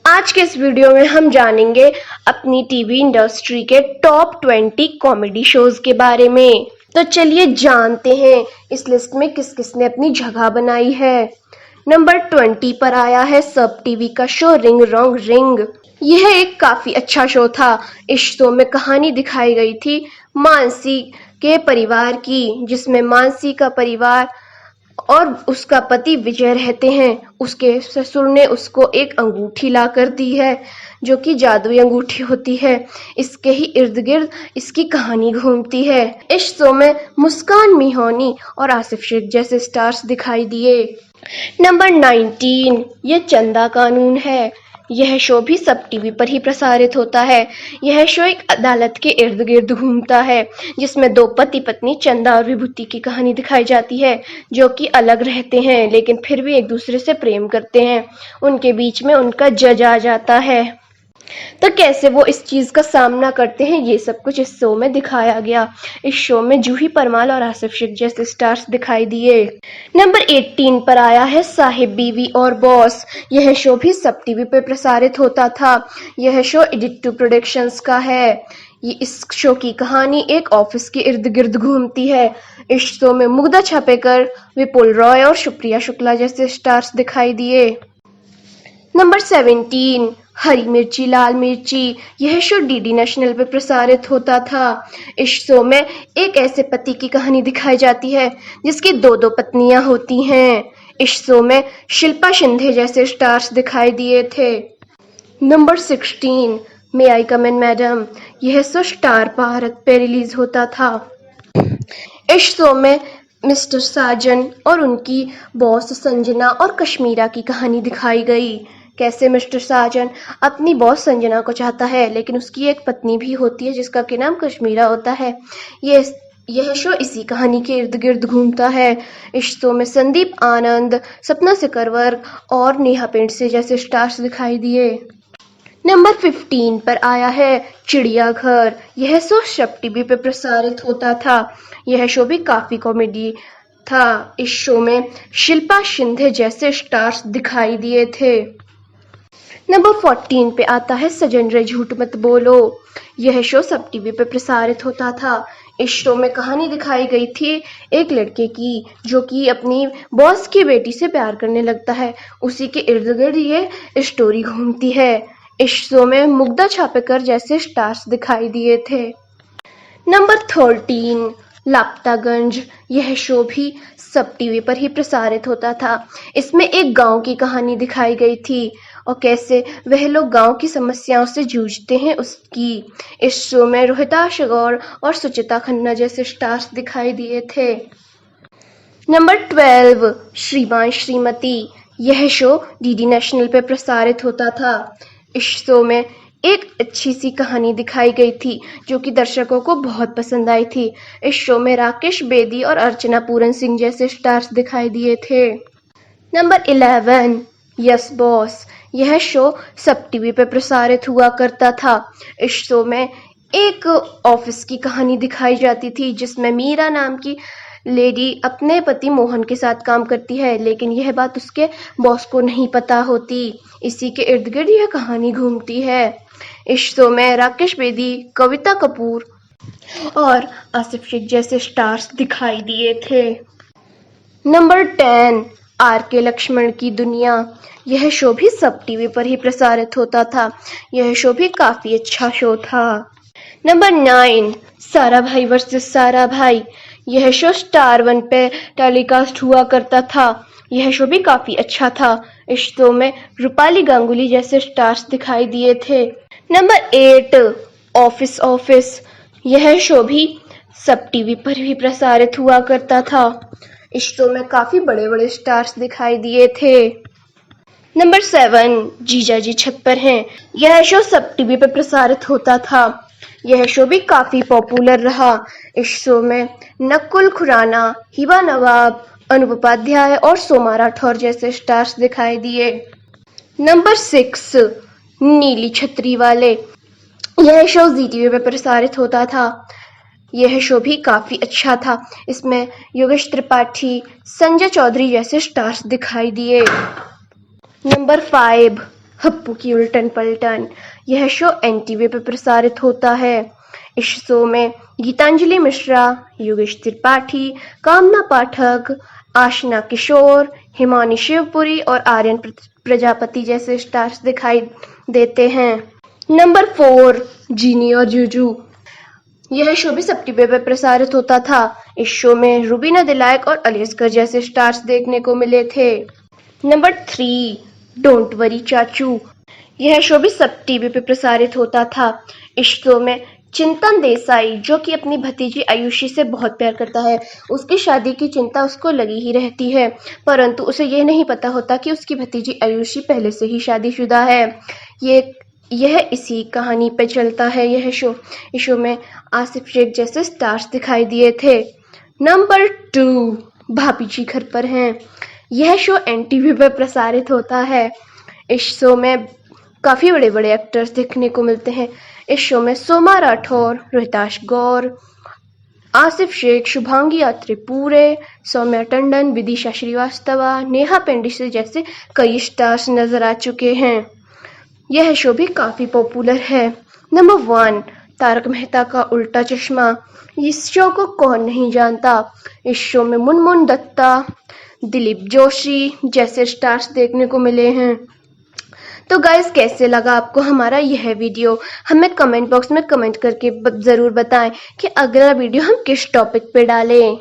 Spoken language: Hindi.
आज के इस वीडियो में हम जानेंगे अपनी टीवी इंडस्ट्री के टॉप 20 कॉमेडी शोज के बारे में। तो चलिए जानते हैं इस लिस्ट में किस किस ने अपनी जगह बनाई है। नंबर 20 पर आया है सब टीवी का शो रिंग रॉन्ग रिंग। यह एक काफी अच्छा शो था। इस शो में कहानी दिखाई गई थी मानसी के परिवार की, जिसमें मानसी का परिवार और उसका पति विजय रहते हैं। उसके ससुर ने उसको एक अंगूठी ला कर दी है जो कि जादुई अंगूठी होती है। इसके ही इर्द गिर्द इसकी कहानी घूमती है। इस शो में मुस्कान मिहोनी और आसिफ शेख जैसे स्टार्स दिखाई दिए। नंबर 19 ये चंदा कानून है। यह शो भी सब टीवी पर ही प्रसारित होता है। यह शो एक अदालत के इर्द गिर्द घूमता है, जिसमें दो पति पत्नी चंदा और विभूति की कहानी दिखाई जाती है, जो कि अलग रहते हैं लेकिन फिर भी एक दूसरे से प्रेम करते हैं। उनके बीच में उनका जज आ जाता है, तो कैसे वो इस चीज का सामना करते हैं, ये सब कुछ इस शो में दिखाया गया। इस शो में जूही परमाल और आसिफ शेख जैसे स्टार्स दिखाई दिए। नंबर 18 पर आया है साहिब बीवी और बॉस। यह शो भी सब टीवी पे प्रसारित होता था। यह शो एडिट प्रोडक्शंस का है। इस शो की कहानी एक ऑफिस के इर्द गिर्द घूमती है। इस शो में मुग्धा छापेकर, विपुल रॉय और सुप्रिया शुक्ला जैसे स्टार्स दिखाई दिए। नंबर 17 हरी मिर्ची लाल मिर्ची। यह शो डीडी नेशनल पे प्रसारित होता था। इस शो में एक ऐसे पति की कहानी दिखाई जाती है जिसकी दो दो पत्नियां होती हैं। इस शो में शिल्पा शिंदे जैसे स्टार्स दिखाई दिए थे। नंबर 16 मे आई कम इन मैडम। यह शो स्टार भारत पे रिलीज होता था। इस शो में मिस्टर साजन और उनकी बॉस संजना और कश्मीरा की कहानी दिखाई गई। कैसे मिस्टर साजन अपनी बॉस संजना को चाहता है, लेकिन उसकी एक पत्नी भी होती है जिसका कि नाम कश्मीरा होता है। यह शो इसी कहानी के इर्द गिर्द घूमता है। इस शो में संदीप आनंद, सपना सिकरवर और नेहा पेंडसे जैसे स्टार्स दिखाई दिए। नंबर 15 पर आया है चिड़ियाघर। यह शो सब टीवी पे प्रसारित होता था। यह शो भी काफी कॉमेडी था। इस शो में शिल्पा शिंदे जैसे स्टार्स दिखाई दिए थे। नंबर 14 पे आता है सजन रे झूठ मत बोलो। यह शो सब टीवी पे प्रसारित होता था। इस शो में कहानी दिखाई गई थी एक लड़के की जो कि अपनी बॉस की बेटी से प्यार करने लगता है। उसी के इर्द गिर्द ये स्टोरी घूमती है। इस शो में मुग्धा छापेकर जैसे स्टार्स दिखाई दिए थे। नंबर 13 लापतागंज। यह शो भी सब टीवी पर ही प्रसारित होता था। इसमें एक गांव की कहानी दिखाई गई थी और कैसे वह लोग गांव की समस्याओं से जूझते हैं उसकी। इस शो में रोहिताश गौर और सुचिता खन्ना जैसे स्टार्स दिखाई दिए थे। नंबर 12 श्रीमान श्रीमती। यह शो डीडी नेशनल पे प्रसारित होता था। इस शो में एक अच्छी सी कहानी दिखाई गई थी जो कि दर्शकों को बहुत पसंद आई थी। इस शो में राकेश बेदी और अर्चना पूरन सिंह जैसे स्टार्स दिखाई दिए थे। Number 11 yes boss. यह शो सब टीवी पे प्रसारित हुआ करता था। इस शो में एक ऑफिस की कहानी दिखाई जाती थी जिसमें मीरा नाम की लेडी अपने पति मोहन के साथ काम करती है, लेकिन यह बात उसके बॉस को नहीं पता होती। इसी के इर्द गिर्द यह कहानी घूमती है। इस शो में राकेश बेदी, कविता कपूर और आसिफ शेख जैसे स्टार्स दिखाई दिए थे। नंबर 10 आर के लक्ष्मण की दुनिया। यह शो भी सब टीवी पर ही प्रसारित होता था। यह शो भी काफी अच्छा शो था। नंबर 9 सारा भाई वर्सेस सारा भाई। यह शो स्टार 1 पे टेलीकास्ट हुआ करता था। यह शो भी काफी अच्छा था। इस शो में रूपाली गांगुली जैसे स्टार्स दिखाई दिए थे। Number 8 office office. यह शो भी सब टीवी पर ही प्रसारित हुआ करता था। इस शो में काफी बड़े बड़े स्टार्स दिखाई दिए थे। नंबर 7 जीजा जी छत पर हैं। यह शो सब टीवी पर प्रसारित होता था। यह शो भी काफी पॉपुलर रहा। इस शो में नकुल खुराना, हिबा नवाब, अनूप उपाध्याय और सोमा राठौर जैसे स्टार्स दिखाई दिए। नंबर 6 नीली छतरी वाले। यह शो जी टीवी पर प्रसारित होता था। यह शो भी काफी अच्छा था। इसमें योगेश त्रिपाठी, संजय चौधरी जैसे स्टार्स दिखाई दिए। नंबर 5 हप्पू की उल्टन पलटन। यह शो एनटीवी पर प्रसारित होता है। इस शो में गीतांजलि मिश्रा, योगेश त्रिपाठी, कामना पाठक, आशना किशोर, हिमानी शिवपुरी और आर्यन प्रजापति जैसे स्टार्स दिखाई देते हैं। नंबर 4, जीनी और जूजू। यह शो भी सब टीवी पर प्रसारित होता था। इस शो में रुबीना दिलायक और अली असगर जैसे स्टार्स देखने को मिले थे। नंबर 3, डोंट वरी चाचू। यह शो भी सब टीवी पे प्रसारित होता था। इस शो में चिंतन देसाई, जो कि अपनी भतीजी आयुषी से बहुत प्यार करता है, उसकी शादी की चिंता उसको लगी ही रहती है, परंतु उसे यह नहीं पता होता कि उसकी भतीजी आयुषी पहले से ही शादीशुदा है। यह इसी कहानी पे चलता है यह शो। इस शो में आसिफ शेख जैसे स्टार्स दिखाई दिए थे। नंबर 2, भाभी जी घर पर हैं। यह शो एनटीवी पर प्रसारित होता है। इस शो में काफ़ी बड़े बड़े एक्टर्स देखने को मिलते हैं। इस शो में सोमा राठौर, रोहिताश गौर, आसिफ शेख, शुभांगी त्रिपुरे, सौम्या टंडन, विदिशा श्रीवास्तवा, नेहा पेंडिसे जैसे कई स्टार्स नजर आ चुके हैं। यह शो भी काफ़ी पॉपुलर है। नंबर 1, तारक मेहता का उल्टा चश्मा। इस शो को कौन नहीं जानता। इस शो में मुनमुन दत्ता, दिलीप जोशी जैसे स्टार्स देखने को मिले हैं। तो गाइस, कैसे लगा आपको हमारा यह वीडियो? हमें कमेंट बॉक्स में कमेंट करके ज़रूर बताएं कि अगला वीडियो हम किस टॉपिक पे डालें।